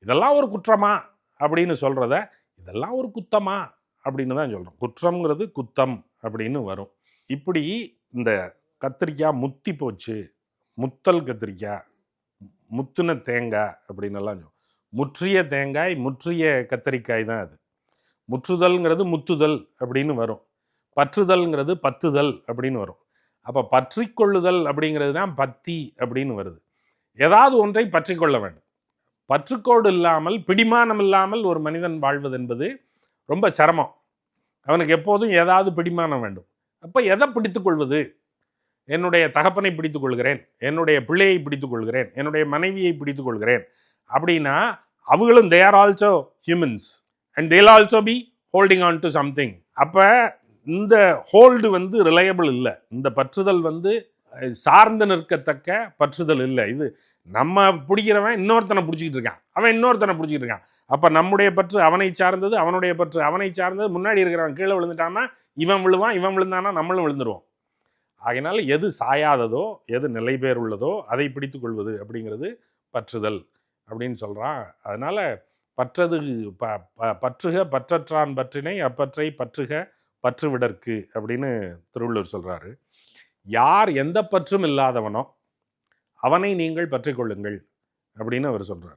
இதெல்லாம் ஒரு குற்றமா அப்படின்னு சொல்கிறத இதெல்லாம் ஒரு குத்தமா அப்படின்னு தான் சொல்கிறோம். குற்றம்ங்கிறது குத்தம் அப்படின்னு வரும். இப்படி இந்த கத்திரிக்காய் முத்தி போச்சு, முத்தல் கத்திரிக்காய், முத்துன தேங்காய் அப்படின்னு எல்லாம் முற்றிய தேங்காய், முற்றிய கத்திரிக்காய் தான் அது. முற்றுதல்ங்கிறது முத்துதல் அப்படின்னு வரும். பற்றுதல்ங்கிறது பத்துதல் அப்படின்னு வரும். அப்போ பற்றி கொள்ளுதல் அப்படிங்கிறது தான் பத்தி அப்படின்னு வருது. ஏதாவது ஒன்றை பற்றி கொள்ள வேண்டும். பற்றுக்கோடு இல்லாமல், பிடிமானம் இல்லாமல் ஒரு மனிதன் வாழ்வது என்பது ரொம்ப சிரமம். அவனுக்கு எப்போதும் ஏதாவது பிடிமானம் வேண்டும். அப்போ எதை பிடித்து கொள்வது? என்னுடைய தகப்பனை பிடித்துக் கொள்கிறேன், என்னுடைய பிள்ளையை பிடித்துக் கொள்கிறேன், என்னுடைய மனைவியை பிடித்துக் கொள்கிறேன் அப்படின்னா அவங்களும் they are also humans and தேல் also be holding on to something. அப்போ இந்த ஹோல்டு வந்து ரிலையபிள் இல்லை. இந்த பற்றுதல் வந்து சார்ந்து நிற்கத்தக்க பற்றுதல் இல்லை. இது நம்ம பிடிக்கிறவன் இன்னொருத்தனை பிடிச்சிக்கிட்டு இருக்கான், அவன் இன்னொருத்தனை பிடிச்சிக்கிட்டு இருக்கான். அப்போ நம்முடைய பற்று அவனை சார்ந்தது, அவனுடைய பற்று அவனை சார்ந்தது. முன்னாடி இருக்கிறவன் கீழே விழுந்துட்டான்னா இவன் விழுவான், இவன் விழுந்தானா நம்மளும் விழுந்துருவோம். ஆகையினால எது சாயாததோ, எது நிலை பேர் உள்ளதோ அதை பிடித்து கொள்வது அப்படிங்கிறது பற்றுதல் அப்படின்னு சொல்கிறான். அதனால் பற்றது பற்றுக பற்றற்றான் பற்றினை அப்பற்றை பற்றுக பற்று விடற்கு அப்படின்னு திருவள்ளுவர் சொல்கிறாரு. யார் எந்த பற்றும் இல்லாதவனோ அவனை நீங்கள் பற்றி கொள்ளுங்கள் அப்படின்னு அவர் சொல்கிறார்.